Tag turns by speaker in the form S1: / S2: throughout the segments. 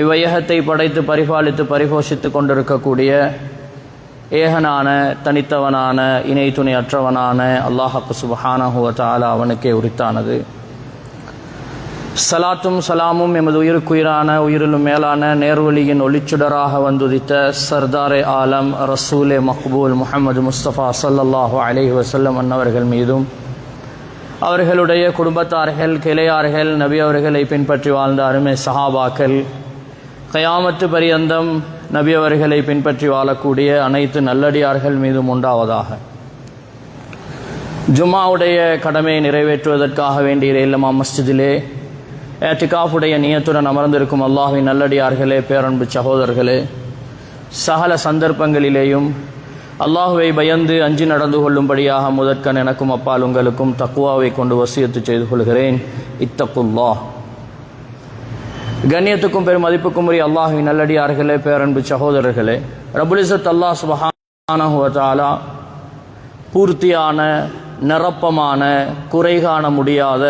S1: இவ்வையகத்தை படைத்து பரிபாலித்து பரிபோஷித்து கொண்டிருக்கக்கூடிய ஏகனான தனித்தவனான இணை துணை அற்றவனான அல்லாஹ் சுப்ஹானஹு வ தஆலா அவனுக்கே உரித்தானது. சலாத்தும் சலாமும் எமது உயிருக்குயிரான உயிரிலும் மேலான நேர்வழியின் ஒளிச்சுடராக வந்துதித்த சர்தாரே ஆலம் ரசூலே மக்பூல் முஹம்மது முஸ்தபா ஸல்லல்லாஹு அலைஹி வஸல்லம் அன்னவர்கள் மீதும் அவர்களுடைய குடும்பத்தார்கள் கிளையார்கள் நபி அவர்களை பின்பற்றி வாழ்ந்த அருமை சஹாபாக்கள் கயாமத்து பரியந்தம் நபி அவர்களை பின்பற்றி வாழக்கூடிய அனைத்து நல்லடியார்கள் மீதும் உண்டாவதாக. ஜும்மாவுடைய கடமையை நிறைவேற்றுவதற்காக வேண்டிய இல்லமா மஸ்ஜிதிலே ஏத்திகாஃபுடைய நியத்துடன் அமர்ந்திருக்கும் அல்லாஹ்வின் நல்லடியார்களே, பேரன்பு சகோதரர்களே, சகல சந்தர்ப்பங்களிலேயும் அல்லாஹுவை பயந்து அஞ்சி நடந்து கொள்ளும்படியாக முதற்கண் எனக்கும் அப்பால் உங்களுக்கும் தக்வாவை கொண்டு வசியத்து செய்து கொள்கிறேன். இத்தகுல்லாஹ். கண்ணியத்துக்கும் பெரும் மதிப்புக்கும் உரிய அல்லாஹ்வின் நல்லடியார்களே, பேரன்பு சகோதரர்களே, ரப்புல் இஸ்ஸத் அல்லாஹ் சுப்ஹானஹு வ தஆலா பூர்த்தியான நிரப்பமான குறை காண முடியாத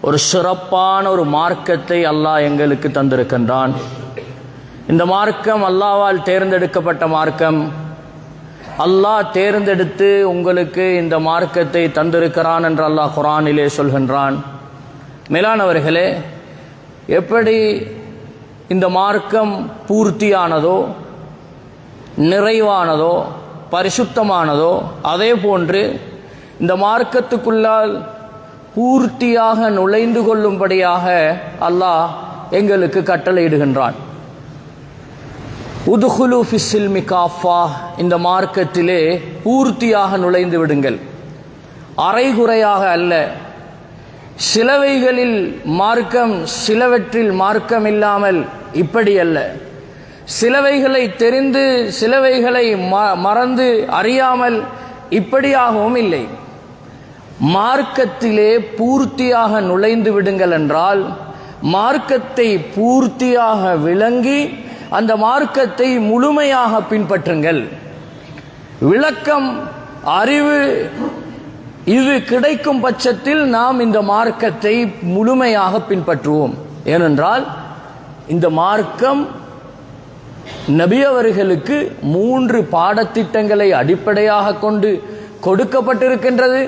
S1: ஒரு சிறப்பான ஒரு மார்க்கத்தை அல்லாஹ் எங்களுக்கு தந்திருக்கின்றான். இந்த மார்க்கம் அல்லாஹ்வால் தேர்ந்தெடுக்கப்பட்ட மார்க்கம். அல்லாஹ் தேர்ந்தெடுத்து உங்களுக்கு இந்த மார்க்கத்தை தந்திருக்கிறான் என்று அல்லாஹ் குர்ஆனிலே சொல்கின்றான். மேலானவர்களே, எப்படி இந்த மார்க்கம் பூர்த்தியானதோ நிறைவானதோ பரிசுத்தமானதோ அதே போன்று இந்த மார்க்கத்துக்குள்ளால் பூர்த்தியாக நுழைந்து கொள்ளும்படியாக அல்லாஹ் எங்களுக்கு கட்டளையிடுகின்றான். உதுகுலு ஃபிஸ்ஸில்மி காஃபா, இந்த மார்க்கத்திலே பூர்த்தியாக நுழைந்து விடுங்கள். அரைகுறையாக அல்ல. சிலவைகளில் மார்க்கம், சிலவற்றில் மார்க்கம் இல்லாமல் இப்படி அல்ல. சிலவைகளை தெரிந்து சிலவைகளை மறந்து அறியாமல் இப்படியாகவும் இல்லை. மார்க்கத்திலே பூர்த்தியாக நுழைந்து விடுங்கள் என்றால் மார்க்கத்தை பூர்த்தியாக விளங்கி அந்த மார்க்கத்தை முழுமையாக பின்பற்றுங்கள். விளக்கம், அறிவு இது கிடைக்கும் பட்சத்தில் நாம் இந்த மார்க்கத்தை முழுமையாக பின்பற்றுவோம். ஏனென்றால் இந்த மார்க்கம் நபி அவர்களுக்கு 3 பாடத்திட்டங்களை அடிப்படையாக கொண்டு கொடுக்கப்பட்டிருக்கின்றது.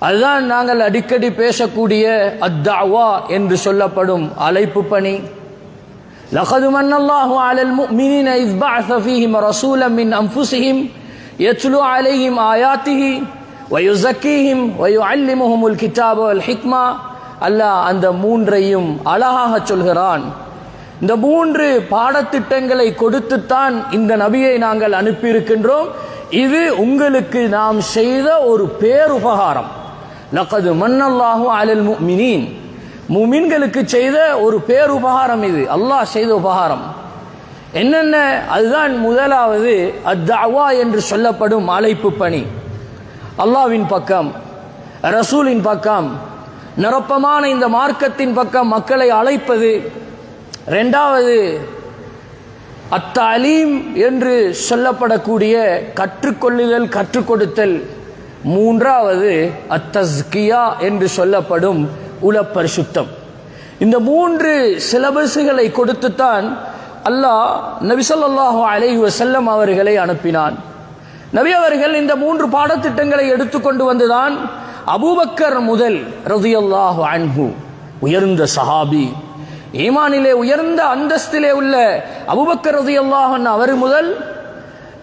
S1: அதுதான் நாங்கள் அடிக்கடி பேசக்கூடிய அத்தாவா என்று சொல்லப்படும் அழைப்பு பணி. லகது மன்னல்லாஹு அலல் முஃமினீன இஸ் பஅஸ ஃபீஹிம் ரசூலன் மின் அன்ஃபுஸிஹிம் யத்லு அலைஹிம் ஆயாத்திஹி வ யுஸக்கீஹிம் வ யுஅல்லிமுஹுமுல் கிதாப வல் ஹிக்மா. அல்லாஹ் அந்த 3ஐயும் அழகாக சொல்கிறான். இந்த 3 பாடத்திட்டங்களை கொடுத்துத்தான் இந்த நபியை நாங்கள் அனுப்பியிருக்கின்றோம். இது உங்களுக்கு நாம் செய்த ஒரு பேருபகாரம். லகது மன்னல்லாஹு அலல் முஃமினீன், முஃமின்களுக்கு செய்த ஒரு பேருபகாரம். இது அல்லாஹ் செய்த உபகாரம். என்னென்ன? அதுதான் முதலாவது அத்தாவா என்று சொல்லப்படும் அழைப்பு பணி. அல்லாஹ்வின் பக்கம், ரசூலின் பக்கம், நிரப்பமான இந்த மார்க்கத்தின் பக்கம் மக்களை அழைப்பது. இரண்டாவது அத்தாலீம் என்று சொல்லப்படக்கூடிய கற்றுக்கொள்ளுதல், கற்றுக் கொடுத்தல். மூன்றாவது அத்தஸ்கியா என்று சொல்லப்படும் உளப்பரிசுத்தம். இந்த 3 சிலபஸ்களை கொடுத்துத்தான் அல்லாஹ் நபி ஸல்லல்லாஹு அலைஹி வஸல்லம் அவர்களை அனுப்பினான். நபி அவர்கள் இந்த 3 பாடத்திட்டங்களை எடுத்துக்கொண்டு வந்துதான் அபூபக்கர் முதல் ரலியல்லாஹு அன்ஹு, உயர்ந்த சஹாபி, ஈமானிலே உயர்ந்த அந்தஸ்திலே உள்ள அபூபக்கர் ரலியல்லாஹு அன்ஹு அவர் முதல்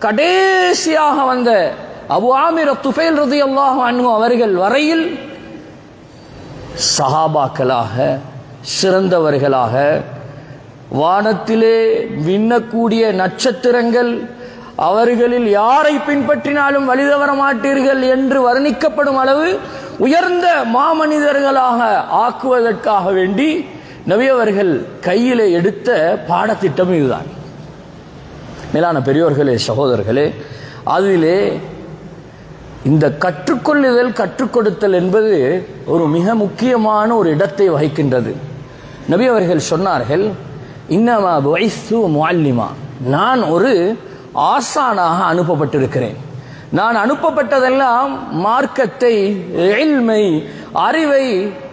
S1: கடைசியாக வந்த அபு ஆமிர் துஃபைல் ரலியல்லாஹு அன்ஹு அவர்கள் வரையில் சஹாபாக்களாக சிறந்தவர்களாக, வானத்திலே விண்ணக்கூடிய நட்சத்திரங்கள், அவர்களில் யாரை பின்பற்றினாலும் வழிதவர மாட்டீர்கள் என்று வர்ணிக்கப்படும் அளவு உயர்ந்த மாமனிதர்களாக ஆக்குவதற்காக வேண்டி நபி அவர்கள் கையிலே எடுத்த பாடத்திட்டம் இதுதான். மேலான பெரியோர்களே, சகோதரர்களே, அதிலே இந்த கற்றுக்கொள்ளுதல், கற்றுக் கொடுத்தல் என்பது ஒரு மிக முக்கியமான ஒரு இடத்தை வகிக்கின்றது. நபி அவர்கள் சொன்னார்கள், இன்னமா புஇஸ்து முஅல்லிமா, நான் ஒரு ஆசானாக அனுப்பப்பட்டிருக்கிறேன். நான் அனுப்பப்பட்டதெல்லாம் மார்க்கத்தை, இல்மை, அறிவை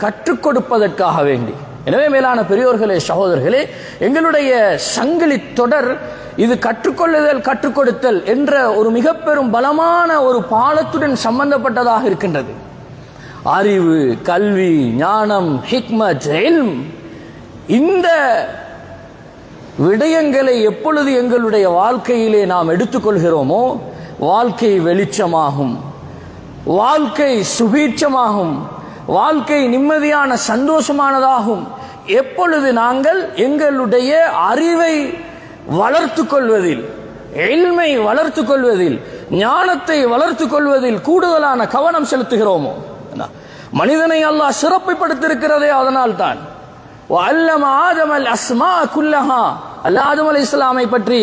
S1: கற்றுக் கொடுப்பதற்காக வேண்டி. எனவே மேலான பெரியோர்களே, சகோதரர்களே, எங்களுடைய சங்கிலி தொடர் இது கற்றுக்கொள்ளுதல் கற்றுக் கொடுத்தல் என்ற ஒரு மிக பெரும் பலமான ஒரு பாலத்துடன் சம்பந்தப்பட்டதாக இருக்கின்றது. அறிவு, கல்வி, ஞானம், ஹிக்மத், இல்ம், இந்த விடயங்களை எப்பொழுது எங்களுடைய வாழ்க்கையிலே நாம் எடுத்துக்கொள்கிறோமோ வாழ்க்கை வெளிச்சமாகும், வாழ்க்கை சுபீட்சமாகும், வாழ்க்கை நிம்மதியான சந்தோஷமானதாகும். எப்பொழுது நாங்கள் எங்களுடைய அறிவை வளர்த்துக் கொள்வதில், இல்மை வளர்த்துக் கொள்வதில், ஞானத்தை வளர்த்துக் கொள்வதில் கூடுதலான கவனம் செலுத்துகிறோமோ. மனிதனை அல்லாஹ் சிறப்புப்படுத்தியிருக்கிறதே அதனால் தான். வஅல்லம ஆதமல் அஸ்மா குல்லஹா, அல்லாஹ் ஆதம் அலைஹிஸ்ஸலாமை பற்றி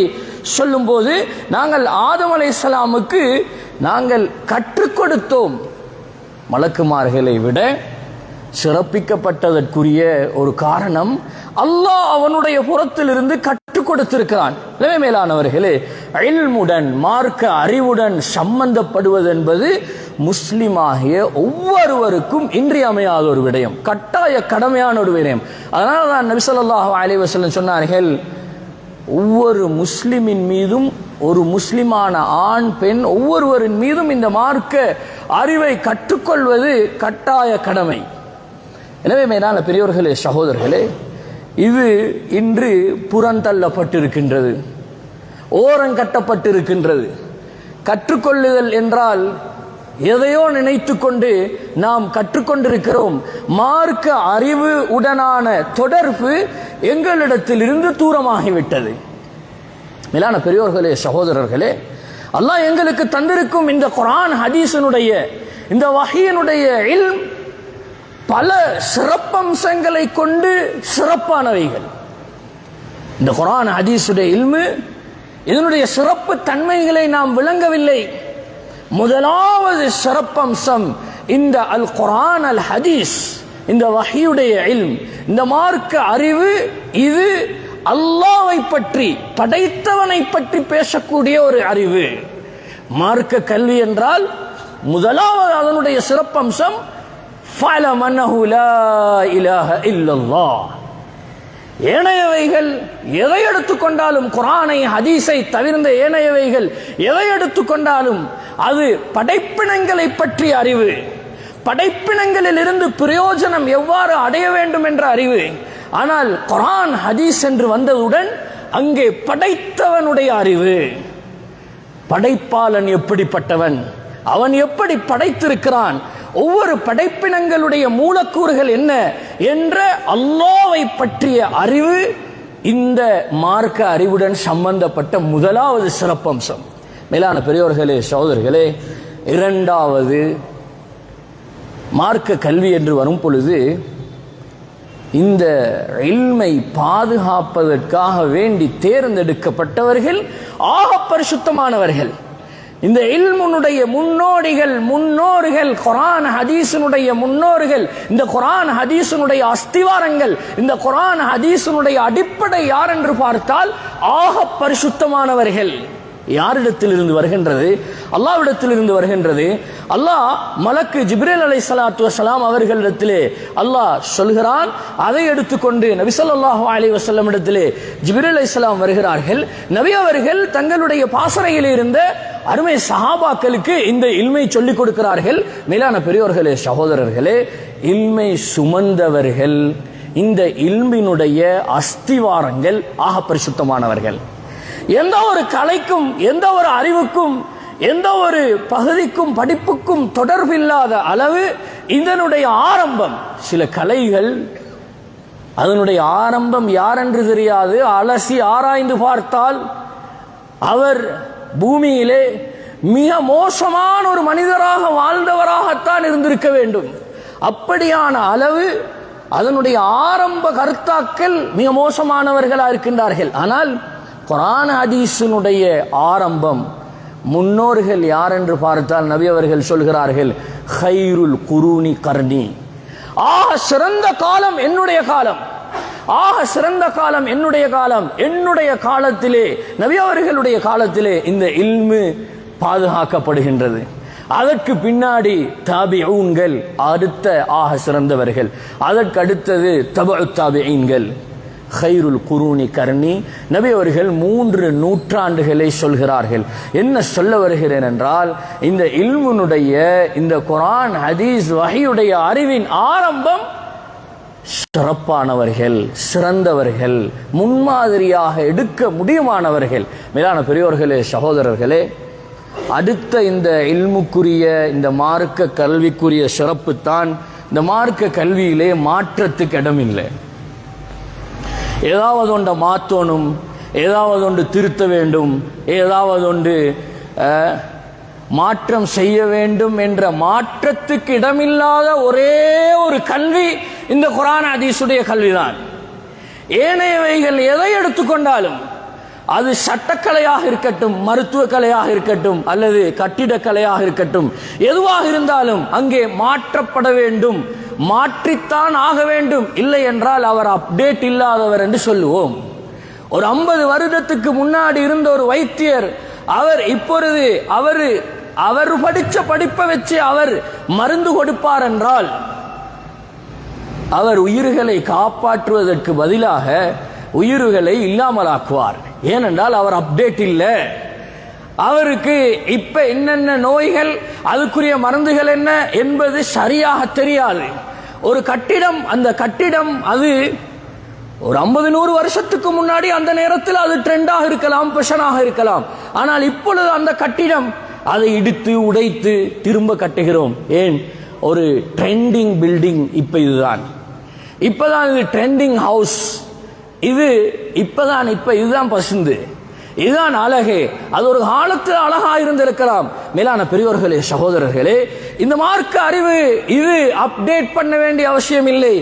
S1: சொல்லும் போது நாங்கள் ஆதம் அலைஹிஸ்ஸலாமுக்கு நாங்கள் கற்றுக் கொடுத்தோம். மலக்குமார்களை விட சிறப்பிக்கப்பட்டதற்குரிய ஒரு காரணம் அல்லாஹ் அவனுடைய புறத்திலிருந்து கற்றுக் கொடுத்திருக்கிறான். எனவே மேலானவர்களே, இல்முடன் மார்க்க அறிவுடன் சம்பந்தப்படுவது என்பது முஸ்லிமாகிய ஒவ்வொருவருக்கும் இன்றியமையாத ஒரு விடயம், கட்டாய கடமையான ஒரு விடயம். அதனால தான் நபி ஸல்லல்லாஹு அலைஹி வஸல்லம் சொன்னார்கள், ஒவ்வொரு முஸ்லிமின் மீதும், ஒரு முஸ்லிமான ஆண் பெண் ஒவ்வொருவரின் மீதும் இந்த மார்க்க அறிவை கற்றுக்கொள்வது கட்டாய கடமை. எனவே மேலான பெரியோர்களே, சகோதரர்களே, இது இன்று புறந்தள்ளப்பட்டிருக்கின்றது, ஓரங்கட்டப்பட்டிருக்கின்றது. கற்றுக்கொள்ளுதல் என்றால் எதையோ நினைத்து கொண்டு நாம் கற்றுக்கொண்டிருக்கிறோம். மார்க்க அறிவு உடனான தொடர்பு எங்களிடத்திலிருந்து தூரமாகிவிட்டது. மேலான பெரியோர்களே, சகோதரர்களே, அல்லாஹ் எங்களுக்கு தந்திருக்கும் இந்த குர்ஆன் ஹதீஸினுடைய, இந்த வஹீயினுடைய இல்ம் பல சிறப்பம்சங்களை கொண்டு சிறப்பானவைகள். இந்த குர்ஆன் ஹதீஸுடைய இல்மு, இதனுடைய சிறப்பு தன்மைகளை நாம் விளங்கவில்லை. முதலாவது சிறப்பம்சம் இந்த அல் குர்ஆன் அல் ஹதீஸ், இந்த வஹீயுடைய இல்ம், இந்த மார்க்க அறிவு, இது அல்லாஹ்வை பற்றி, படைத்தவனை பற்றி பேசக்கூடிய ஒரு அறிவு. மார்க்க கல்வி என்றால் முதலாவது அதனுடைய சிறப்பம்சம் ஃபஅலம் அன்னஹு லா இலாஹ இல்லல்லாஹ். ஏனையவைகள் எதை எடுத்துக்கொண்டாலும், குர்ஆனை ஹதீஸை தவிர்ந்த ஏனையவைகள் எதை எடுத்துக்கொண்டாலும் அது படைப்பினங்களை பற்றிய அறிவு, படைப்பினங்களில் இருந்து பிரயோஜனம் எவ்வாறு அடைய வேண்டும் என்ற அறிவு. ஆனால் குர்ஆன் ஹதீஸ் என்று வந்ததுடன் அங்கே படைத்தவனுடைய அறிவு, படைப்பாளன் எப்படிப்பட்டவன், அவன் எப்படி படைத்திருக்கிறான், ஒவ்வொரு படைப்பினங்களுடைய மூலக்கூறுகள் என்ன என்ற அல்லாஹ்வை பற்றிய அறிவு இந்த மார்க்க அறிவுடன் சம்பந்தப்பட்ட முதலாவது சிறப்பம்சம். மேலான பெரியோர்களே, சகோதரர்களே, இரண்டாவது மார்க்க கல்வி என்று வரும் பொழுது இந்த இல்மை பாதுகாப்பதற்காக வேண்டி தேர்ந்தெடுக்கப்பட்டவர்கள் ஆக பரிசுத்தமானவர்கள். இந்த இல்முனுடைய முன்னோர்கள் குர்ஆன் ஹதீஸினுடைய முன்னோர்கள், இந்த குர்ஆன் ஹதீஸினுடைய அஸ்திவாரங்கள், இந்த குர்ஆன் ஹதீஸினுடைய அடிப்படை யார் என்று பார்த்தால் ஆக பரிசுத்தமானவர்கள். யாரிடத்திலிருந்து வருகின்றது? அல்லாஹ்விடத்திலிருந்து வருகின்றது. அல்லாஹ் மலக்கு ஜிப்ரீல் அலைஹிஸ்ஸலாத்து வஸ்ஸலாம் அவர்களிடத்திலே அல்லாஹ் சொல்கிறான். அதை எடுத்துக்கொண்டு நபி ஸல்லல்லாஹு அலைஹி வஸல்லம் இடத்திலே ஜிப்ரீல் அலைஹிஸ்ஸலாம் வருகிறார்கள். நபி அவர்கள் தங்களுடைய பாசறையில் இருந்த அருமை சஹாபாக்களுக்கு இந்த இல்மை சொல்லிக் கொடுக்கிறார்கள். மேலான பெரியோர்களே, சகோதரர்களே, இல்மை சுமந்தவர்கள், இந்த இல்மினுடைய அஸ்திவாரங்கள் ஆக பரிசுத்தமானவர்கள். எந்த ஒரு கலைக்கும், எந்த ஒரு அறிவுக்கும், எந்த ஒரு பகுதிக்கும், படிப்புக்கும் தொடர்பில்லாத அளவு இதனுடைய ஆரம்பம். சில கலைகள் அதனுடைய ஆரம்பம் யாரென்று தெரியாது. அலசி ஆராய்ந்து பார்த்தால் அவர் பூமியிலே மிக மோசமான ஒரு மனிதராக வாழ்ந்தவராகத்தான் இருந்திருக்க வேண்டும். அப்படியான அளவு அதனுடைய ஆரம்ப கர்த்தாக்கள் மிக மோசமானவர்களாக இருக்கின்றார்கள். ஆனால் குர்ஆன் ஹதீஸினுடைய ஆரம்பம், முன்னோர்கள் யார் என்று பார்த்தால் நபி அவர்கள் சொல்கிறார்கள், ஹைருல் குரூனி கர்னி, ஆக சிறந்த காலம் என்னுடைய காலம், ஆக சிறந்த காலம் என்னுடைய காலம். என்னுடைய காலத்திலே, நபி அவர்களுடைய காலத்திலே இந்த இல்மு பாதுகாக்கப்படுகின்றது. அதற்கு பின்னாடி தாபிஊன்கள், அடுத்த ஆக சிறந்தவர்கள், அதற்கு அடுத்தது தபஉ தாபிஈன்கள். ஹைருல் குரூனி கர்ணி, நபி அவர்கள் 3 நூற்றாண்டுகளை சொல்கிறார்கள். என்ன சொல்ல வருகிறேன் என்றால், இந்த இல்முனுடைய, இந்த குர்ஆன் ஹதீஸ் வஹீயுடைய அறிவின் ஆரம்பம் சிறப்பானவர்கள், சிறந்தவர்கள், முன்மாதிரியாக எடுக்க முடியுமானவர்கள். மேலான பெரியோர்களே, சகோதரர்களே, அடுத்த இந்த இல்முக்குரிய, இந்த மார்க்க கல்விக்குரிய சிறப்பு தான், இந்த மார்க்க கல்வியிலே மாற்றத்துக்கு இடமில்லை. ஏதாவது ஒன்றை மாற்றணும், ஏதாவது ஒன்று திருத்த வேண்டும், ஏதாவது ஒன்று மாற்றம் செய்ய வேண்டும் என்ற மாற்றத்துக்கு இடமில்லாத ஒரே ஒரு கல்வி இந்த குர்ஆன் ஹதீஸுடைய கல்விதான். ஏனையவைகள் எதை எடுத்துக்கொண்டாலும், அது சட்டக்கலையாக இருக்கட்டும், மருத்துவ கலையாக இருக்கட்டும், அல்லது கட்டிடக்கலையாக இருக்கட்டும், எதுவாக இருந்தாலும் அங்கே மாற்றப்பட வேண்டும், மாற்றித்தான் ஆக வேண்டும். இல்லை என்றால் அவர் அப்டேட் இல்லாதவர் என்று சொல்லுவோம். ஒரு 50 வருடத்துக்கு முன்னாடி இருந்த ஒரு வைத்தியர், அவர் இப்பொழுது அவர் படிச்ச படிப்பை வச்சு அவர் மருந்து கொடுப்பார் என்றால், அவர் உயிர்களை காப்பாற்றுவதற்கு பதிலாக உயிர்களை இல்லாமலாக்குவார். ஏனென்றால் அவர் அப்டேட் இல்லை. அவருக்கு இப்ப என்னென்ன நோய்கள், அதுக்குரிய மருந்துகள் என்ன என்பது சரியாக தெரியாது. ஒரு கட்டிடம், அந்த கட்டிடம் அது ஒரு 50-100 வருஷத்துக்கு முன்னாடி அந்த நேரத்தில் அது ட்ரெண்டாக இருக்கலாம், ஃபேஷனாக இருக்கலாம். ஆனால் இப்பொழுது அந்த கட்டிடம், அதை இடித்து உடைத்து திரும்ப கட்டுகிறோம். ஏன்? ஒரு ட்ரெண்டிங் பில்டிங். இப்பதான் இது ட்ரெண்டிங் ஹவுஸ். இதுதான் பசுந்து, இதுதான் அழகு. அது ஒரு காலத்தில் அழகா இருந்திருக்கலாம். மேலான பெரியோர்களே, சகோதரர்களே, இந்த மார்க்க அறிவு இது அப்டேட் பண்ண வேண்டிய அவசியம் இல்லை.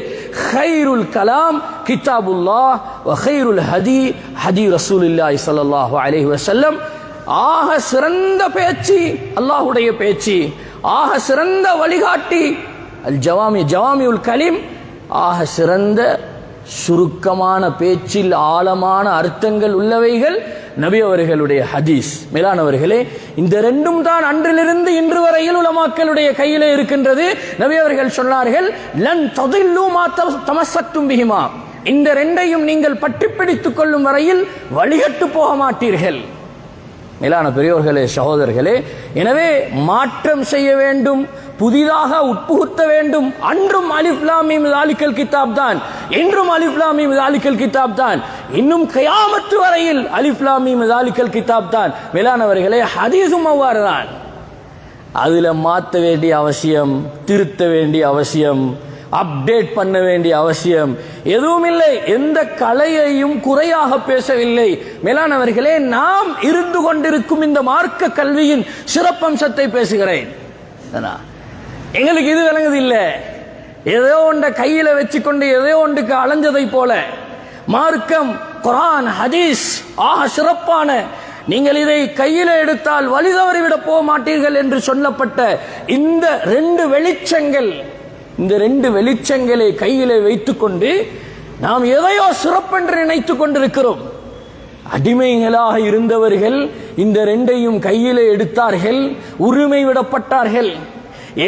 S1: ஹைருல் கலாம் கிதாபுல்லாஹ் வ ஹைருல் ஹதி ஹதி ரசூலுல்லாஹி ஸல்லல்லாஹு அலைஹி வஸல்லம். ஆக சிறந்த பேச்சு அல்லாஹ்வுடைய பேச்சு, ஆக சிறந்த வழிகாட்டி அல் ஜவாமியுல் கலீம், ஆக சிறந்த சுருக்கமான பேச்சில் ஆழமான அர்த்தங்கள் உள்ளவைகள் நபி அவர்களுடைய ஹதீஸ். மேலானவர்களே, இந்த ரெண்டும் தான் அன்றிலிருந்து இன்று வரையில் உலமாக்களுடைய கையிலே இருக்கின்றது. நபி அவர்கள் சொன்னார்கள், லன் ததில்லு மா தமஸக்தும் பிஹிமா, இந்த ரெண்டையும் நீங்கள் பற்றி பிடித்துக் கொள்ளும் வரையில் வழிகட்டு போக மாட்டீர்கள். மேலான பெரியோர்களே, சகோதரர்களே, எனவே மாற்றம் செய்ய வேண்டும், புதிதாக உட்புகுத்த வேண்டும். அன்றும் அலிஃப் லாம் மீம் ஸாலிகல் கிதாப் தான், இன்றும் அலிஃப் லாம் மீம் ஸாலிகல் கிதாப் தான், இன்னும் கியாமத் வரையில் அலிஃப் லாம் மீம் ஸாலிகல் கிதாப் தான். மேலானவர்களே, ஹதீஸும் அவ்வாறு தான். அதுல மாற்ற வேண்டிய அவசியம், திருத்த வேண்டிய அவசியம், அப்டேட் பண்ண வேண்டிய அவசியம் எதுவும் இல்லை. எந்த கலையையும் குறையாக பேசவில்லை. மேலானவர்களே, நாம் இருந்து கொண்டிருக்கும் இந்த மார்க்க கல்வியின் சிறப்பம்சத்தை பேசுகிறேன். எங்களுக்கு இது விளங்குது இல்லை. ஏதோ ஒன்றை கையில வச்சுக்கொண்டு ஏதோ ஒன்றுக்கு அலைஞ்சதை போல மார்க்கம், குர்ஆன், ஹதீஸ் ஆக சிறப்பான, நீங்கள் இதை கையில எடுத்தால் வழி தவறிவிட போக மாட்டீர்கள் என்று சொல்லப்பட்ட இந்த 2 வெளிச்சங்கள், இந்த 2 வெளிச்சங்களை கையிலே வைத்துக்கொண்டு நாம் எதையோ சிறப்பென்று நினைத்துக் கொண்டிருக்கிறோம். அடிமைகளாக இருந்தவர்கள் இந்த 2ஐயும் கையிலே எடுத்தார்கள், உரிமை விடப்பட்டார்கள்.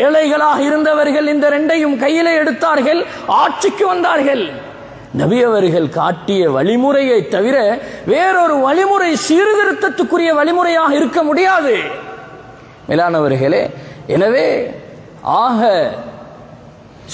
S1: ஏழைகளாக இருந்தவர்கள் இந்த 2ஐயும் கையிலே எடுத்தார்கள், ஆட்சிக்கு வந்தார்கள். நபி அவர்கள் காட்டிய வழிமுறையை தவிர வேறொரு வழிமுறை சீர்திருத்தத்துக்குரிய வழிமுறையாக இருக்க முடியாது. மேலானவர்களே, எனவே ஆக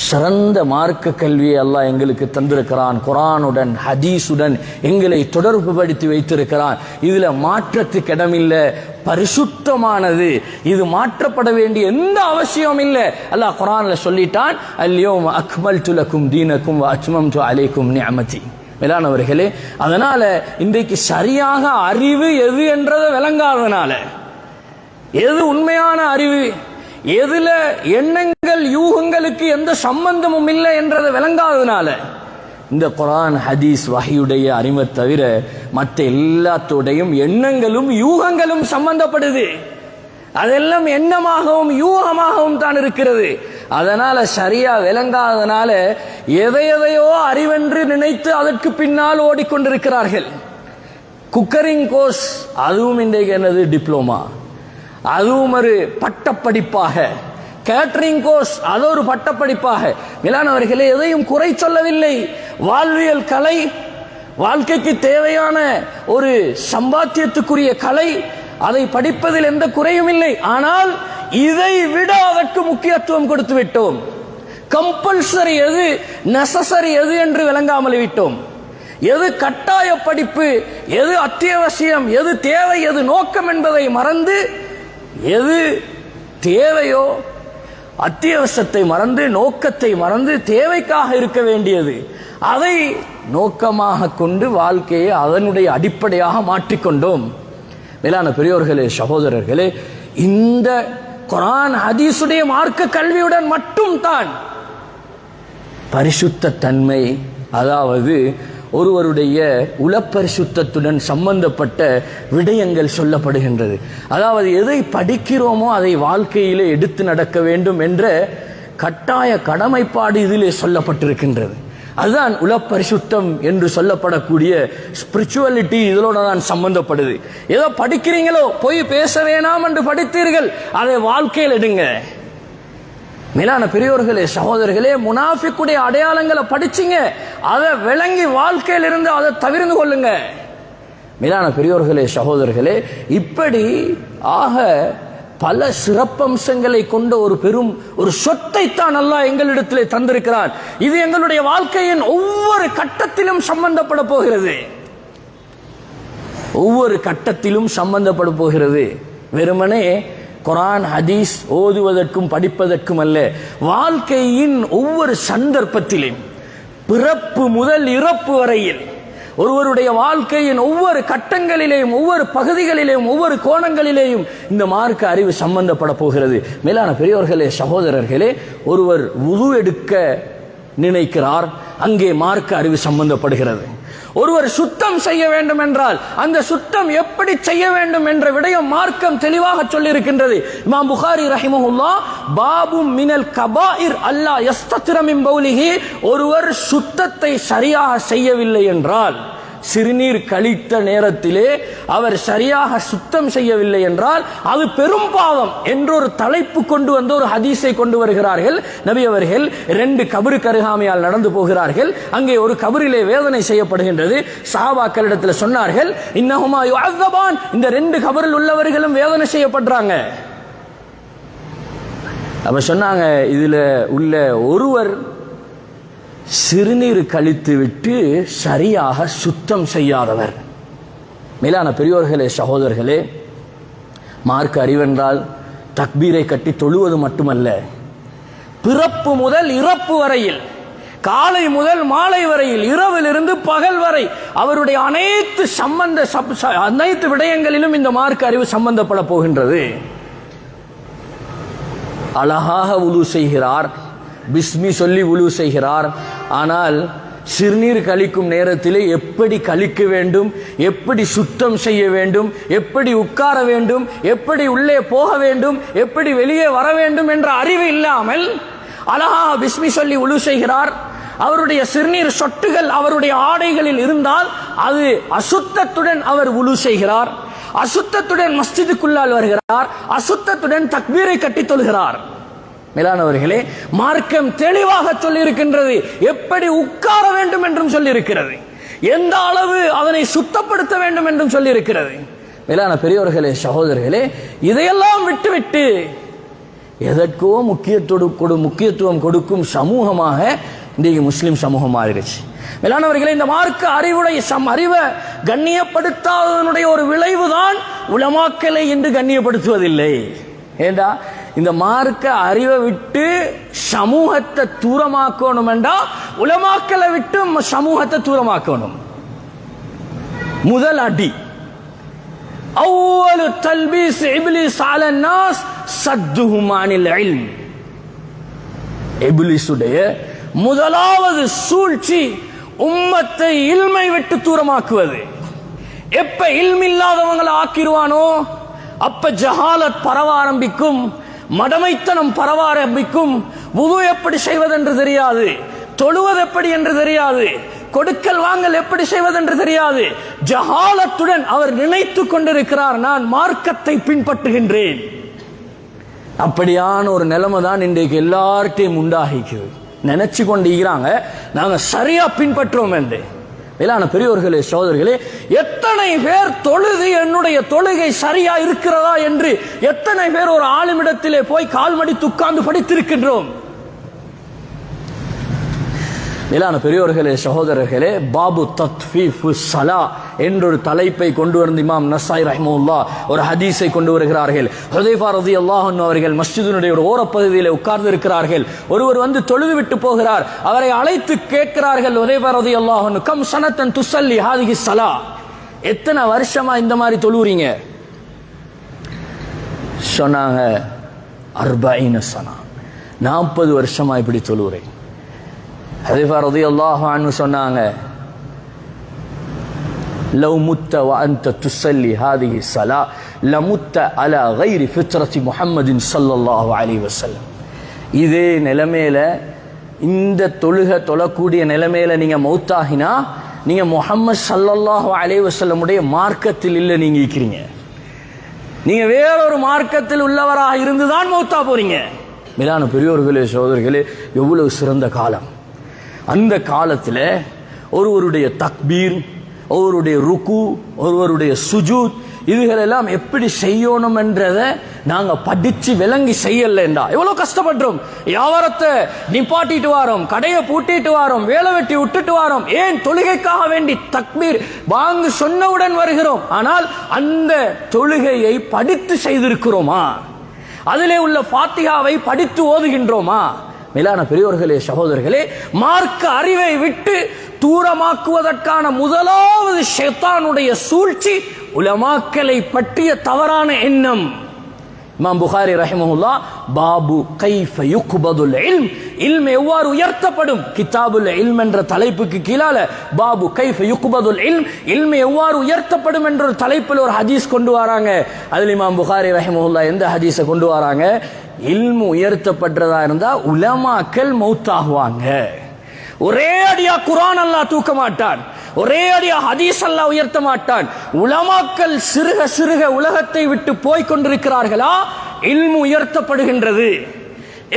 S1: சிறந்த மார்க்க கல்வியை அல்லாஹ் எங்களுக்கு தந்திருக்கிறான். குர்ஆனுடன் ஹதீஸுடன் எங்களை தொடர்பு படுத்தி வைத்திருக்கிறான். இதுல மாற்றத்துக்கு இடமில்லை, பரிசுத்தமானது, இது மாற்றப்பட வேண்டிய எந்த அவசியம் இல்லை. அல்லாஹ் குர்ஆன்ல சொல்லிட்டான், அல்யௌம அக்மல்து லக்கும் தீனக்கும் வ அத்மம்து அலைக்கும் நிஅமதி. மேலானவர்களே, அதனால இன்றைக்கு சரியாக அறிவு எது என்றதை விளங்காதனால, எது உண்மையான அறிவு, எதுல எண்ணங்கள் யூகங்களுக்கு எந்த சம்பந்தமும் இல்லை என்றதை விளங்காதனால இந்த குர்ஆன் ஹதீஸ் வஹீயுடைய அறிவை தவிர மற்ற எல்லாத்தோடையும் எண்ணங்களும் யூகங்களும் சம்பந்தப்படுது. அதெல்லாம் எண்ணமாகவும் யூகமாகவும் தான் இருக்கிறது. அதனால சரியா விளங்காதனால எதையோ அறிவென்று நினைத்து அதற்கு பின்னால் ஓடிக்கொண்டிருக்கிறார்கள். குக்கரிங் கோர்ஸ், அதுவும் இன்றைக்கு என்னது டிப்ளோமா, அதுவும் ஒரு பட்டப்படிப்பாக, கேட்டரிங் கோர்ஸ் அது ஒரு பட்டப்படிப்பாக. மேலானவர்களே, எதையும் குறை சொல்லவில்லை. வாழ்வியல் கலை, வாழ்க்கைக்கு தேவையான ஒரு சம்பாத்தியத்துக்குரிய கலை, அதை படிப்பதில் எந்த குறையும் இல்லை. ஆனால் இதை விட அதற்கு முக்கியத்துவம் கொடுத்து விட்டோம். கம்பல்சரி எது, நெசசரி எது என்று விளங்காமல் விட்டோம். எது கட்டாய படிப்பு, எது அத்தியாவசியம், எது தேவை, எது நோக்கம் என்பதை மறந்து, எது தேவையோ அத்தியாவசியத்தை மறந்து, நோக்கத்தை மறந்து, தேவைக்காக இருக்க வேண்டியது அதை நோக்கமாக கொண்டு வாழ்க்கையை அதனுடைய அடிப்படையாக மாற்றிக்கொண்டோம். மேலான பெரியோர்களே, சகோதரர்களே, இந்த குர்ஆன் ஹதீஸுடைய மார்க்க கல்வியுடன் மட்டும் தான் பரிசுத்த தன்மை, அதாவது ஒருவருடைய உளப்பரிசுத்தத்துடன் சம்பந்தப்பட்ட விடயங்கள் சொல்லப்படுகின்றது. அதாவது எதை படிக்கிறோமோ அதை வாழ்க்கையிலே எடுத்து நடக்க வேண்டும் என்ற கட்டாய கடமைப்பாடு இதிலே சொல்லப்பட்டிருக்கின்றது. அதுதான் உளப்பரிசுத்தம் என்று சொல்லப்படக்கூடிய ஸ்பிரிச்சுவலிட்டி இதோட தான் சம்பந்தப்படுது. ஏதோ படிக்கிறீங்களோ, போய் பேச வேணாம் என்று படித்தீர்கள், அதை வாழ்க்கையில் எடுங்க. மேலான பெரியோர்களே, சகோதரர்களே, முனாஃபிக்குடைய அடையாளங்களை படிச்சிங்க, அதை விளங்கி வாழ்க்கையில் இருந்து அதை தவிர்த்து கொள்ளுங்க. மேலான பெரியோர்களே, சகோதரர்களே, இப்படி ஆக பல சிறப்பம்சங்களை கொண்ட ஒரு பெரும் ஒரு சொத்தை தான் அல்லாஹ் எங்களிடத்திலே தந்திருக்கிறான். இது எங்களுடைய வாழ்க்கையின் ஒவ்வொரு கட்டத்திலும் சம்பந்தப்பட போகிறது. ஒவ்வொரு கட்டத்திலும் சம்பந்தப்பட போகிறது. வெறுமனே குர்ஆன் ஹதீஸ் ஓதுவதற்கும் படிப்பதற்கும் அல்ல, வாழ்க்கையின் ஒவ்வொரு சந்தர்ப்பத்திலும், பிறப்பு முதல் இறப்பு வரையில் ஒருவருடைய வாழ்க்கையின் ஒவ்வொரு கட்டங்களிலேயும், ஒவ்வொரு பகுதிகளிலேயும், ஒவ்வொரு கோணங்களிலேயும் இந்த மார்க்க அறிவு சம்பந்தப்பட போகிறது. மேலான பெரியோர்களே, சகோதரர்களே, ஒருவர் வுது எடுக்க நினைக்கிறார், அங்கே மார்க்க அறிவு சம்பந்தப்படுகிறது. ஒருவர் சுத்தம் செய்ய வேண்டும் என்றால் அந்த சுத்தம் எப்படி செய்ய வேண்டும் என்ற விடயம் மார்க்கம் தெளிவாக சொல்லி இருக்கின்றது. இமாம் புகாரி ரஹிமஹுல்லாஹ் பாபு மினல் கபாயிர் அல்லா யஸ்தத்திர மின் பௌலிஹி, ஒருவர் சுத்தத்தை சரியாக செய்யவில்லை என்றால், சிறுநீர் கழித்த நேரத்திலே அவர் சரியாக சுத்தம் செய்யவில்லை என்றால் அது பெரும் பாவம் என்றொரு தலைப்பு கொண்டு வந்து ஒரு ஹதீஸை கொண்டு வருகிறார்கள். நபி அவர்கள் 2 கபரு கருகாமையால் நடந்து போகிறார்கள். அங்கே ஒரு கபரிலே வேதனை செய்யப்படுகின்றது. சஹாபாக்களிடத்தில் சொன்னார்கள், இன்னஹுமா யுஅஸபான், இந்த 2 கபரில் உள்ளவர்களும் வேதனை செய்யப்படுறாங்க. அப்ப சொன்னாங்க, இதுல உள்ள ஒருவர் சிறுநீர் கழித்து விட்டு சரியாக சுத்தம் செய்யாதவர். மேலான பெரியோர்களே, சகோதரர்களே, மார்க்க அறிவென்றால் தக்பீரை கட்டி தொழுவது மட்டுமல்ல, பிறப்பு முதல் இறப்பு வரையில், காலை முதல் மாலை வரையில், இரவிலிருந்து பகல் வரை அவருடைய அனைத்து விடயங்களிலும் இந்த மார்க்க அறிவு சம்பந்தப்பட போகின்றது. அழகாக உலு செய்கிறார், பிஸ்மி சொல்லி உலு செய்கிறார். ஆனால் சிறுநீர் கழிக்கும் நேரத்திலே எப்படி கழிக்க வேண்டும், எப்படி சுத்தம் செய்ய வேண்டும், எப்படி உட்கார வேண்டும், எப்படி உள்ளே போக வேண்டும், எப்படி வெளியே வர வேண்டும் என்ற அறிவு இல்லாமல் அழகாக பிஸ்மி சொல்லி உலு செய்கிறார். அவருடைய சிறுநீர் சொட்டுகள் அவருடைய ஆடைகளில் இருந்தால் அது அசுத்தத்துடன் அவர் உலு செய்கிறார். அசுத்தத்துடன் மஸ்ஜிதுக்குள்ளால் வருகிறார். அசுத்தத்துடன் தக்பீரை கட்டி தொழுகிறார். மேலானவர்களே, மார்க்கம் தெளிவாக சொல்லி இருக்கின்றது, எப்படி உட்கார வேண்டும் என்றும் சொல்லி இருக்கிறது, எந்த அளவு அதனை சுத்தப்படுத்த வேண்டும் என்றும் சொல்லி இருக்கிறது. மேலான பெரியோர்களே, சகோதரர்களே, இதையெல்லாம் விட்டுவிட்டு எதற்கோ முக்கியத்துவம் கொடுக்கும் சமூகமாக இன்றைக்கு முஸ்லிம் சமூகம் ஆகிருச்சு. மேலானவர்களே, இந்த மார்க்க அறிவை கண்ணியப்படுத்தாததனுடைய ஒரு விளைவுதான் உலமாக்களை இன்று கண்ணியப்படுத்துவதில்லை. ஏண்டா, இந்த மார்க்க அறிவை விட்டு சமூகத்தை தூரமாக்கணும் என்றா உலமாக்களை விட்டு சமூகத்தை தூரமாக்கணும். முதல் அடி, அவ்வளவு தல்பீஸ் இப்லீஸ் அலா நாஸ் சத்துஹும் அனில் இல்ம். இப்லீஸுடைய முதலாவது சூழ்ச்சி உம்மத்தை இல்மை விட்டு தூரமாக்குவது. எப்ப இல்ம் இல்லாதவங்களை ஆக்கிடுவானோ அப்ப ஜஹாலத் பரவ ஆரம்பிக்கும், மடமைத்தனம் பரவ ஆரம்பிக்கும். வுது எப்படி செய்வது என்று தெரியாது, தொழுவது எப்படி என்று தெரியாது, கொடுக்கல் வாங்கல் எப்படி செய்வதென்று தெரியாது. ஜஹாலத்துடன் அவர் நினைத்து கொண்டிருக்கிறார், நான் மார்க்கத்தை பின்பற்றுகின்றேன். அப்படியான ஒரு நிலைமை தான் இன்றைக்கு எல்லார்ட்டையும் உண்டாகிக்குது. நினைச்சு கொண்டிருக்கிறாங்க நாங்க சரியா பின்பற்றுவோம் என்று. மேலான பெரியோர்களே, சகோதரர்களே, எத்தனை பேர் தொழுது என்னுடைய தொழுகை சரியா இருக்கிறதா என்று எத்தனை பேர் ஒரு ஆளுமிடத்திலே போய் கால் மடித்து உட்கார்ந்து படித்திருக்கின்றோம். மேலான பெரியோர்களே, சகோதரர்களே, பாபு தத்ஃபீஃபு ஸலா என்றொரு தலைப்பை கொண்டு வந்த இமாம் நஸாய் ரஹ்மத்துல்லாஹ் ஒரு ஹதீஸை கொண்டு வருகிறார்கள். ஹுதைஃபா ரலியல்லாஹு அன்ஹு அவர்கள் மஸ்ஜிதினுடைய ஒரு ஓரப்பகுதியிலே உட்கார்ந்து இருக்கிறார்கள். ஒருவர் வந்து தொழுது விட்டு போகிறார். அவரை அழைத்து கேட்கிறார்கள், ஹுதைஃபா ரலியல்லாஹு அன்ஹு, கம் சனத்தன் துஸல்லி ஹாதிஹி ஸலா, எத்தனை வருஷமா இந்த மாதிரி தொழுறீங்க? சொன்னாங்க 40 சனா, 40 வருஷமா இப்படி தொழுறேன். ஹுதைஃபா ரலியல்லாஹு அன்ஹு சொன்னாங்க, லவ் முத்த வ அன்த துஸல்லி ஹாதிஹி ஸலா லமுத்த அலா கைரி ஃபித்ரத்தி முஹம்மதின் ஸல்லல்லாஹு அலைஹி வஸல்லம். இதே நிலைமையில, இந்த தொழக்கூடிய நிலைமையில நீங்க மௌத்தாகினா நீங்க முஹம்மது ஸல்லல்லாஹு அலைஹி வஸல்லமுடைய மார்க்கத்தில் இல்லை, நீங்க இருக்கிறீங்க. நீங்க வேறொரு மார்க்கத்தில் உள்ளவராக இருந்துதான் மௌத்தா போறீங்க. மேலான பெரியோர்களே, சகோதரர்களே, எவ்வளவு சிறந்த காலம்! அந்த காலத்தில் ஒருவருடைய தக்பீர், ஒருவருடைய ருக்கு, ஒருவருடைய சுஜூத், இதுகளெல்லாம் எப்படி செய்யணும் என்றதை நாங்க படிச்சு விளங்கி செய்யலண்டா எவ்வளவு கஷ்டப்படுறோம். வியாபாரத்தை நிப்பாட்டிட்டு வாரோம், கடையை பூட்டிட்டு வாரோம், வேலை வெட்டி விட்டுட்டு வாரோம். ஏன்? தொழுகைக்காக வேண்டி தக்பீர் வாங்கு சொன்னவுடன் வருகிறோம். ஆனால் அந்த தொழுகையை படித்து செய்திருக்கிறோமா? அதிலே உள்ள ஃபாத்திஹாவை படித்து ஓதுகின்றோமா? மேலான பெரியோர்களே, சகோதரர்களே, மார்க்க அறிவை விட்டு தூரமாக்குவதற்கான முதலாவது ஷைத்தானுடைய சூழ்ச்சி உலமாக்களை பற்றிய தவறான எண்ணம். இமாம் புகாரி ரஹிமஹுல்லாஹ் பாபு கைஃப யுக்பதுல் இல்ம், இல்ம் எவ்வாறு உயர்த்தப்படும், கிதாபுல் இல்ம் என்ற தலைப்புக்கு கீழால பாபு கைஃப யுக்பதுல் இல்ம், இல்ம் எவ்வாறு உயர்த்தப்படும் என்ற ஒரு தலைப்பில் ஒரு ஹதீஸ் கொண்டு வராங்க. அதில் இமாம் புகாரி ரஹிமஹுல்லாஹ் எந்த ஹதீஸை கொண்டு வராங்க? இல்மு உயர்த்தப்படுறதா இருந்தா உலமாக்கள் மௌத்தாகுவாங்க. ஒரே அடியா குர்ஆன் அல்லாஹ் தூக்க மாட்டான், ஒரே அடியா ஹதீஸ் அல்லாஹ் உயர்த்த மாட்டான். உலமாக்கள் சிறுக சிறுக உலகத்தை விட்டு போய் கொண்டிருக்கிறார்களா, இல்மு உயர்த்தப்படுகின்றது.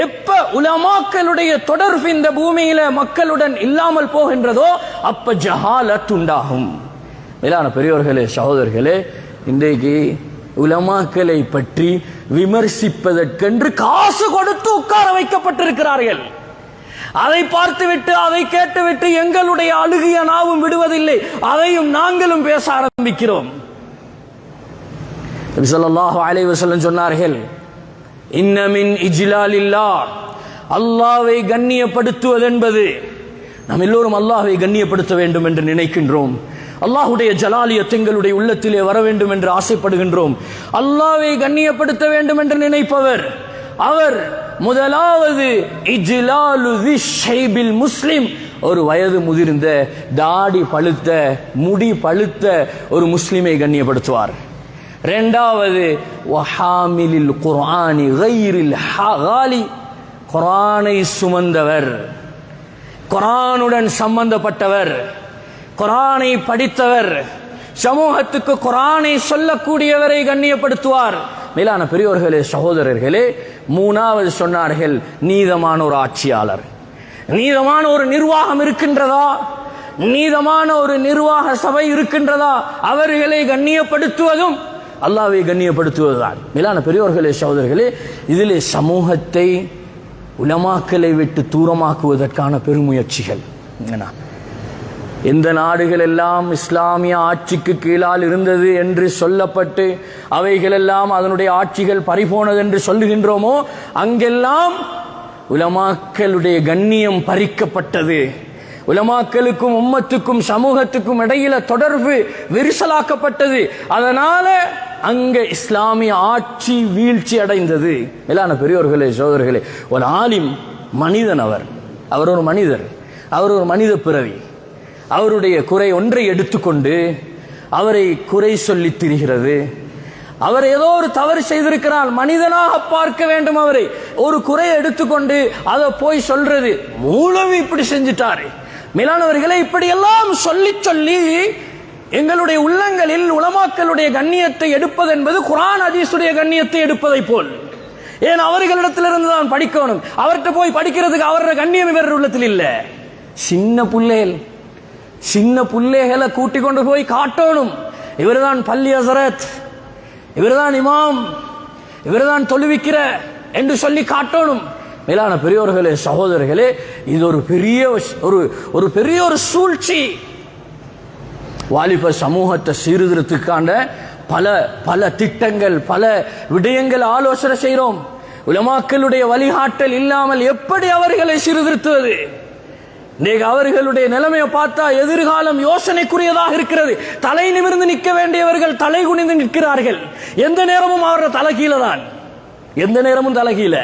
S1: எப்ப உலமாக்களுடைய தொடர்பு இந்த பூமியில மக்களுடன் இல்லாமல் போகின்றதோ அப்ப ஜஹாலத் உண்டாகும். மேலான பெரியோர்களே, சகோதரர்களே, இன்றைக்கு உலமாக்களை பற்றி விமர்சிப்பதற்கென்று காசு கொடுத்து உட்கார வைக்கப்பட்டிருக்கிறார்கள். அதை பார்த்துவிட்டு, அதை கேட்டுவிட்டு எங்களுடைய அழுகிய நாவும் விடுவதில்லை, அதையும் நாங்களும் பேச ஆரம்பிக்கிறோம். நபி ஸல்லல்லாஹு அலைஹி வஸல்லம் சொன்னார்கள், இன்ன மின் இஜ்லாலில்லாஹ், அல்லாஹ்வை கண்ணியப்படுத்துவது என்பது, நாம் எல்லோரும் அல்லாஹ்வை கண்ணியப்படுத்த வேண்டும் என்று நினைக்கின்றோம். அல்லாஹ்வுடைய ஜலாலியத் எங்களுடைய உள்ளத்திலே வர வேண்டும் என்று ஆசைப்படுகின்றோம். அல்லாஹ்வை கண்ணியப்படுத்த வேண்டும் என்று நினைப்பவர் அவர் முதலாவது இஜ்லாலு ஷைபில் முஸ்லிம், ஒரு வயது முதிர்ந்த, தாடி பழுத்த, முடி பழுத்த ஒரு முஸ்லிமை கண்ணியப்படுத்துவார். இரண்டாவது வஹாமிலில் குர்ஆனி கைரில் ஹாலி, குர்ஆனை சுமந்தவர், குர்ஆனுடன் சம்பந்தப்பட்டவர், குர்ஆனை படித்தவர், சமூகத்துக்கு குர்ஆனை சொல்லக்கூடியவரை கண்ணியப்படுத்துவார். மேலான பெரியோர்களே, சகோதரர்களே, மூணாவது சொன்னார்கள் நீதமான ஒரு ஆட்சியாளர். நீதமான ஒரு நிர்வாகம் இருக்கின்றதா, நீதமான ஒரு நிர்வாக சபை இருக்கின்றதா, அவர்களை கண்ணியப்படுத்துவதும் அல்லாஹ்வை கண்ணியப்படுத்துவதுதான். மேலான பெரியோர்களே, சகோதரர்களே, இதிலே சமூகத்தை உலமாக்களை விட்டு தூரமாக்குவதற்கான பெருமுயற்சிகள். எந்த நாடுகள் எல்லாம் இஸ்லாமிய ஆட்சிக்கு கீழால் இருந்தது என்று சொல்லப்பட்டு அவைகளெல்லாம் அதனுடைய ஆட்சிகள் பறிபோனது என்று சொல்லுகின்றோமோ, அங்கெல்லாம் உலமாக்களுடைய கண்ணியம் பறிக்கப்பட்டது. உலமாக்களுக்கும் உம்மத்துக்கும் சமூகத்துக்கும் இடையில தொடர்பு விரிசலாக்கப்பட்டது. அதனால அங்க இஸ்லாமிய ஆட்சி வீழ்ச்சி அடைந்தது. மேலான பெரியோர்களே, சகோதரர்களே, ஒரு ஆலிம் மனிதன், அவர் ஒரு மனிதர், அவர் ஒரு மனித பிறவி. அவருடைய குறை ஒன்றை எடுத்துக்கொண்டு அவரை குறை சொல்லி திரிகிறது. அவர் ஏதோ ஒரு தவறு செய்திருக்கிறார், மனிதனாக பார்க்க வேண்டும். அவரை ஒரு குறையை எடுத்துக்கொண்டு அதை போய் சொல்றது, மூலவி இப்படி செஞ்சிட்டாரு, மேலானவர்களே, இப்படியெல்லாம் சொல்லி சொல்லி எங்களுடைய உள்ளங்களில் உலமாக்களுடைய கண்ணியத்தை எடுப்பது என்பது குர்ஆன் ஹதீஸுடைய கண்ணியத்தை எடுப்பதை போல். ஏன் அவர்களிடத்திலிருந்து தான் படிக்கணும். அவர்கிட்ட போய் படிக்கிறதுக்கு அவருடைய கண்ணியம் இவர் உள்ளத்தில் இல்ல. சின்ன புள்ளைகளை கூட்டிக் கொண்டு போய் காட்டணும். இவர்தான் பள்ளி ஹஸரத், இவர்தான் இமாம், இவர்தான் தொழுவிக்கிற என்று சொல்லி காட்டணும். மேலான பெரியோர்களே, சகோதரர்களே, இது ஒரு பெரிய ஒரு சூழ்ச்சி. வாலிப சமூகத்தை சீர்திருத்தத்துக்கான பல திட்டங்கள், பல விடயங்கள் ஆலோசனை செய்கிறோம். உலமாக்களுடைய வழிகாட்டல் இல்லாமல் எப்படி அவர்களை சீர்திருத்துவது? இன்னைக்கு அவர்களுடைய நிலைமையை பார்த்தா எதிர்காலம் யோசனைக்குரியதாக இருக்கிறது. தலை நிமிர்ந்து நிற்க வேண்டியவர்கள் தலை குனிந்து நிற்கிறார்கள். எந்த நேரமும் அவர்கள் தலைகீழ தான், எந்த நேரமும் தலைகீழ.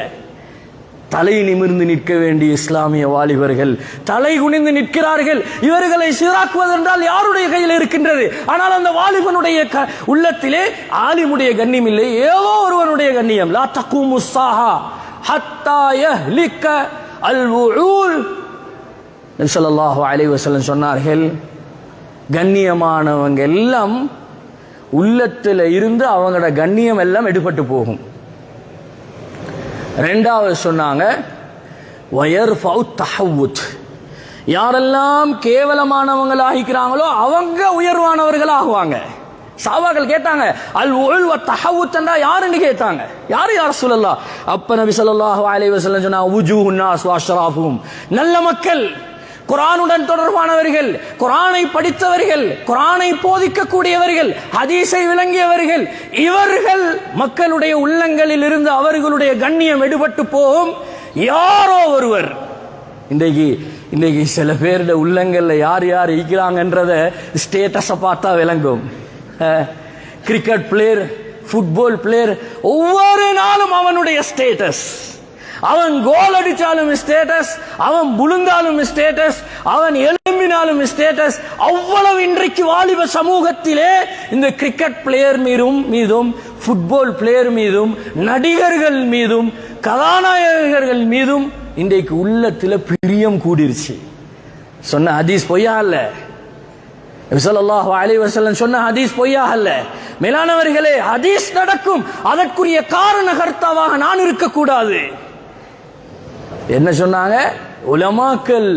S1: தலை நிமிர்ந்து நிற்க வேண்டிய இஸ்லாமிய வாலிபர்கள் தலை குனிந்து நிற்கிறார்கள். இவர்களை சீராக்குவதென்றால் யாருடைய கையில் இருக்கின்றது? ஆனால் அந்த வாலிபனுடைய உள்ளத்திலே ஆலிமுடைய கண்ணியம் இல்லை, ஏதோ ஒருவனுடைய கண்ணியம். லா தக்கூமு ஸாஹா ஹத்தா யஹ்லிக அல்-வுஊல். நபி ஸல்லல்லாஹு அலைஹி வஸல்லம் சொன்னார்கள், கண்ணியமானவங்க எல்லாம் உள்ளத்தில் இருந்து அவங்களோட கண்ணியம் எல்லாம் எடுபட்டு போகும். ரெண்டாவது சொன்னாங்க, வயர்ஃபஉ தஹவ்வுத். யாரெல்லாம் கேவலமானவங்கள ஆகிக்கிறாங்களோ அவங்க உயர்வானவர்கள் ஆகுவாங்க. சஹாபாக்கள் கேட்டாங்க, அல் உல் வ தஹவ்வுத் என்றா யாருன்னு கேட்டாங்க. யார் யா ரசூலல்லாஹ்? அப்ப நபி ஸல்லல்லாஹு அலைஹி வஸல்லம் சொன்னாங்க, வுஜூஹுன் நாஸ் வ அஷ்ராஃபுஹும். நல்ல மக்கள், குர்ஆனுடன் தொடர்பானவர்கள், குர்ஆனை படித்தவர்கள், குர்ஆனை போதிக்கக்கூடியவர்கள், ஹதீஸை விளங்கியவர்கள், இவர்கள் மக்களுடைய உள்ளங்களில் இருந்து அவர்களுடைய கண்ணியம் எடுபட்டு போகும். யாரோ ஒருவர், இன்றைக்கு சில பேருடைய உள்ளங்கள்ல யார் யார் இருக்கிறாங்கன்றத ஸ்டேட்டஸை பார்த்தா விளங்கும். கிரிக்கெட் பிளேயர், ஃபுட்பால் பிளேயர், ஒவ்வொரு நாளும் அவனுடைய ஸ்டேட்டஸ். அவன் கோல் அடிச்சாலும் ஸ்டேட்டஸ், அவன் புழுந்தாலும் ஸ்டேட்டஸ், அவன் எழும்பினாலும் ஸ்டேட்டஸ். அவ்வளவு இன்றைக்கு வாலிப சமூகத்திலே இந்த கிரிக்கெட் பிளேயர் மீதும் ஃபுட்பால் பிளேயர் மீதும் நடிகர்கள் மீதும் கதாநாயகர்கள் மீதும் இன்றைக்கு உள்ளத்தில் பிரியம் கூடிருச்சு. சொன்ன ஹதீஸ் பொய்யா அல்ல. நபி ஸல்லல்லாஹு அலைஹி வஸல்லம் சொன்ன ஹதீஸ் பொய்யா அல்ல. மேலானவர்களே, ஹதீஸ் நடக்கும், அதற்குரிய காரணகர்த்தாவாக நான் இருக்கக்கூடாது. என்ன சொன்னாங்க? உலமாக்கள்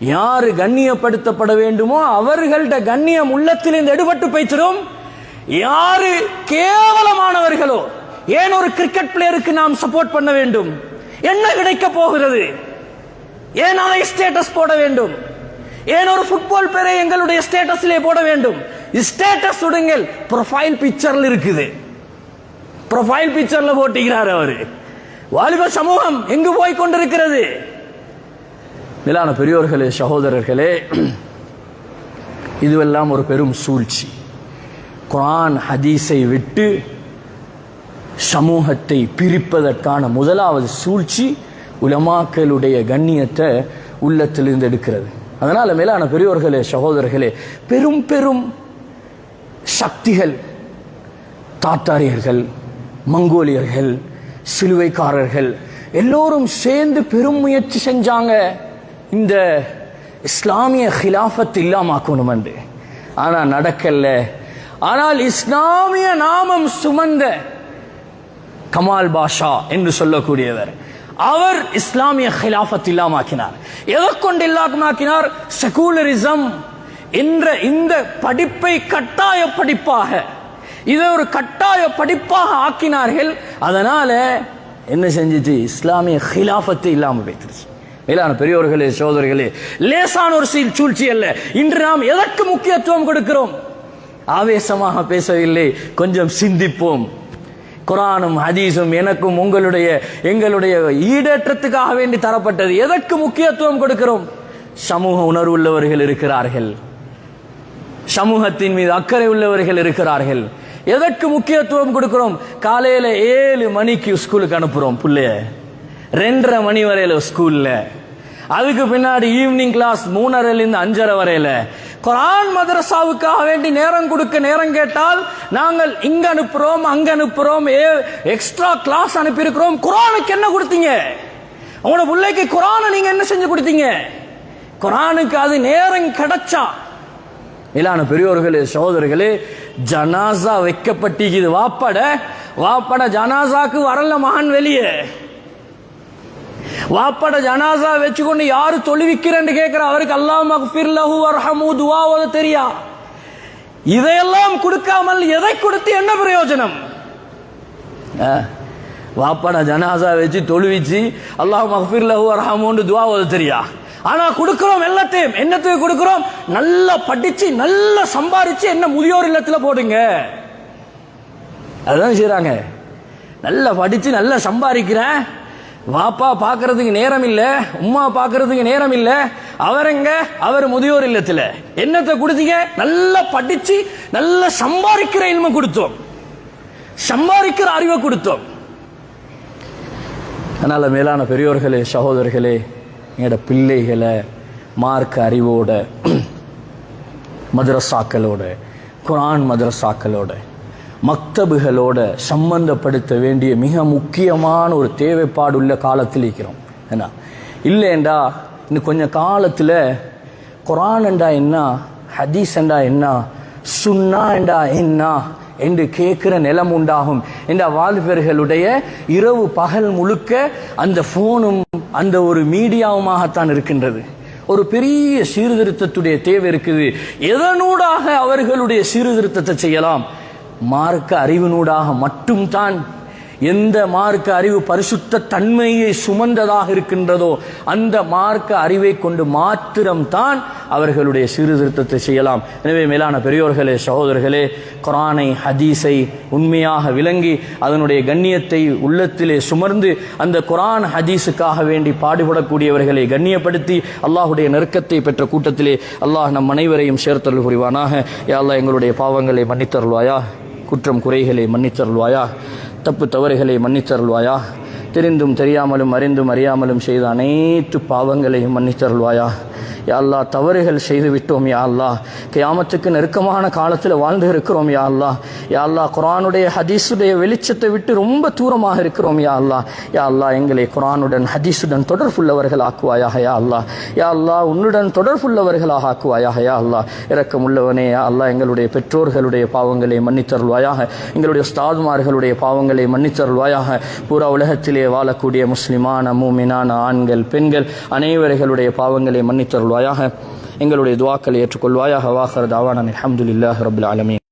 S1: யாரு கண்ணியப்படுத்தப்பட வேண்டுமோ அவர்கள்ட கண்ணியம் உள்ளத்திலிருந்து எடுபட்டு போய்த்திரும். யாரு கேவலமானவர்களோ, ஏன் ஒரு கிரிக்கெட் பிளேயருக்கு நாம் சப்போர்ட் பண்ண வேண்டும்? என்ன கிடைக்க போகிறது? ஏன் அதை ஸ்டேட்டஸ் போட வேண்டும்? ஏன் ஒரு ஃபுட்பால் பிளேயரை எங்களுடைய ஸ்டேட்டஸ்ல போட வேண்டும்? ஸ்டேட்டஸ் விடுங்கள், ப்ரொஃபைல் பிக்சர்ல இருக்குது, ப்ரொஃபைல் பிக்சர்ல போட்டிக்கிறார் அவரு. வாலிப சமூகம் எங்கு போய் கொண்டிருக்கிறது? மேலான பெரியோர்களே, சகோதரர்களே, இதுவெல்லாம் ஒரு பெரும் சூழ்ச்சி. குர்ஆன் ஹதீஸை விட்டு சமூகத்தை பிரிப்பதற்கான முதலாவது சூழ்ச்சி உலமாக்களுடைய கண்ணியத்தை உள்ளத்திலிருந்து எடுக்கிறது. அதனால மேலான பெரியோர்களே, சகோதரர்களே, பெரும் பெரும் சக்திகள், தாத்தாரியர்கள், மங்கோலியர்கள், சிலுவைக்காரர்கள் எல்லோரும் சேர்ந்து பெரும் முயற்சி செஞ்சாங்க இந்த இஸ்லாமிய ஹிலாஃபத் இல்லாமக்கணும் என்று. ஆனா நடக்கல. ஆனால் இஸ்லாமிய நாமம் சுமந்த கமால் பாஷா என்று சொல்லக்கூடியவர், அவர் இஸ்லாமிய ஹிலாஃபத் இல்லாமக்கினார். எதை கொண்டு இல்லாமக்கினார்? செகுலரிசம் என்ற இந்த படிப்பை கட்டாய படிப்பாக, இதை ஒரு கட்டாய படிப்பாக ஆக்கினார்கள். அதனால என்ன செஞ்சிச்சு? இஸ்லாமிய ஹிலாஃபத்தை இல்லாமல் வைத்திருச்சு. மேலான பெரியோர்களே, சோதர்களே, லேசான ஒரு சூழ்ச்சி அல்ல. இன்று நாம் எதற்கு முக்கியத்துவம் கொடுக்கிறோம்? ஆவேசமாக பேசவில்லை, கொஞ்சம் சிந்திப்போம். குர்ஆனும் ஹதீஸும் எனக்கும் எங்களுடைய ஈடேற்றத்துக்காக வேண்டி தரப்பட்டது. எதற்கு முக்கியத்துவம் கொடுக்கிறோம்? சமூக உணர்வு உள்ளவர்கள் இருக்கிறார்கள், சமூகத்தின் மீது அக்கறை உள்ளவர்கள் இருக்கிறார்கள். எதற்கு முக்கியத்துவம் கொடுக்கிறோம்? காலையில 7 மணிக்கு ஸ்கூலுக்கு அனுப்புறோம் பிள்ளைய, 2:30 மணி வரையில ஸ்கூல்ல, அதுக்கு பின்னாடி ஈவினிங் கிளாஸ் 3:30 to 5:30 வரையில. குர்ஆன் மதரசாவுக்காக வேண்டி நேரம் கொடுக்க நேரம் கேட்டால் நாங்கள் இங்க அனுப்புறோம், அங்க அனுப்புறோம், எக்ஸ்ட்ரா கிளாஸ் அனுப்பி இருக்கிறோம். குர்ஆனுக்கு என்ன கொடுத்தீங்க? உங்களோட பிள்ளைக்கு குர்ஆனை நீங்க என்ன செஞ்சு கொடுத்தீங்க? குர்ஆனுக்கு அது நேரம் கிடைச்சா, இல்லான பெரியோர்களே சகோதரர்களே, ஜனாசா வைக்கப்பட்டிக்குது. வாப்பட ஜனாசாக்கு வரல மகன் வெளியே. வாப்பட ஜனாசா வச்சுக்கொண்டு யாரு தொழுவிக்கிறேன்னு கேட்கிற அவருக்கு அல்லாஹ் மக்ஃபிர் லஹு வர்ஹமு துஆ ஓத தெரியா. இதையெல்லாம் கொடுக்காமல் எதை கொடுத்து என்ன பிரயோஜனம்? வாப்பட ஜனாசா வச்சு தொழுவிச்சு அல்லாஹ் மக்ஃபிர் லஹு வர்ஹமுன்னு துஆ ஓத தெரியா. ஆனா கொடுக்கிறோம் எல்லாத்தையும். என்னத்துக்கு கொடுக்கிறோம்? நல்லா படிச்சு நல்லா சம்பாரிச்சு என்ன முதியோர் இல்லத்துல போடுங்க. அதுதான் செய்றாங்க. நல்லா படிச்சு நல்லா சம்பாதிக்கிறேன், வாப்பா பார்க்கறதுக்கு நேரம் இல்ல, உம்மா பார்க்கறதுக்கு நேரம் இல்ல, அவருங்க அவர் முதியோர் இல்லத்துல. என்னத்தை கொடுத்தீங்க? நல்லா படிச்சு நல்லா சம்பாதிக்கிற இல்ம கொடுத்தோம், சம்பாதிக்கிற அறிவை கொடுத்தோம். அதனால மேலான பெரியோர்களே சகோதரர்களே, எங்களோட பிள்ளைகளை மார்க்க அறிவோட, மதரசாக்களோட, குர்ஆன் மதரசாக்களோட, மக்தபுகளோட சம்பந்தப்படுத்த வேண்டிய மிக முக்கியமான ஒரு தேவைப்பாடுள்ள காலத்தில் இருக்கிறோம். என்ன இல்லைண்டா இன்னும் கொஞ்சம் காலத்தில் குர்ஆன் என்றா என்ன, ஹதீஸ் என்றா என்ன, சுன்னா என்றா என்ன என்று கேட்கிற நிலம் உண்டாகும். என்ற வாலிபர்களுடைய இரவு பகல் முழுக்க அந்த போனும் அந்த ஒரு மீடியாவுமாகத்தான் இருக்கின்றது. ஒரு பெரிய சீர்திருத்தத்துடைய தேவை இருக்குது. எதனூடாக அவர்களுடைய சீர்திருத்தத்தை செய்யலாம்? மார்க்க அறிவினூடாக மட்டும்தான். எந்த மார்க்க அறிவு பரிசுத்த தன்மையை சுமந்ததாக இருக்கின்றதோ அந்த மார்க்க அறிவை கொண்டு மாத்திரம்தான் அவர்களுடைய சீர்திருத்தத்தை செய்யலாம். எனவே மேலான பெரியோர்களே சகோதரர்களே, குர்ஆனை ஹதீஸை உண்மையாக விளங்கி அதனுடைய கண்ணியத்தை உள்ளத்திலே சுமர்ந்து அந்த குர்ஆன் ஹதீஸுக்காக வேண்டி பாடுபடக்கூடியவர்களை கண்ணியப்படுத்தி அல்லாஹுடைய நெருக்கத்தை பெற்ற கூட்டத்திலே அல்லாஹ் நம் அனைவரையும் சேர்த்தருள் புரிவானாக. யா அல்லாஹ் எங்களுடைய பாவங்களை மன்னித்தருள்வாயா, குற்றம் குறைகளை மன்னித்தருள்வாயா, தப்பு தவறுகளை மன்னித்தருள்வாயா, தெரிந்தும் தெரியாமலும் அறிந்தும் அறியாமலும் செய்த அனைத்து பாவங்களையும் மன்னித்தருள்வாயா. யா அல்லாஹ் தவறுகள் செய்து விட்டோம் யா அல்லாஹ், கியாமத்துக்கு நெருக்கமான காலத்தில் வாழ்ந்து இருக்கிறோம் யா அல்லாஹ். யா அல்லாஹ் குர்ஆனுடைய ஹதீஸுடைய வெளிச்சத்தை விட்டு ரொம்ப தூரமாக இருக்கிறோம் யா அல்லாஹ். யா அல்லாஹ் எங்களை குர்ஆனுடன் ஹதீஸுடன் தொடர்புள்ளவர்கள் ஆக்குவாயாக யா அல்லாஹ். யா அல்லாஹ் உன்னுடன் தொடர்புள்ளவர்களாக ஆக்குவாயாக யா அல்லாஹ். இரக்கமுள்ளவனே யா அல்லாஹ் எங்களுடைய பெற்றோர்களுடைய பாவங்களை மன்னித்தருள்வாயாக, எங்களுடைய உஸ்தாதுமார்களுடைய பாவங்களை மன்னித்தருள்வாயாக. பூரா உலகத்திலே வாழக்கூடிய முஸ்லிமான மூமினான ஆண்கள் பெண்கள் அனைவர்களுடைய பாவங்களை மன்னித்தருள்வாயாக. எங்களுடைய துஆக்களை ஏற்றுக்கொள்வாயாக. வாஹிர் தஅவானா அல்ஹம்துலில்லாஹி ரப்பில் ஆலமீன்.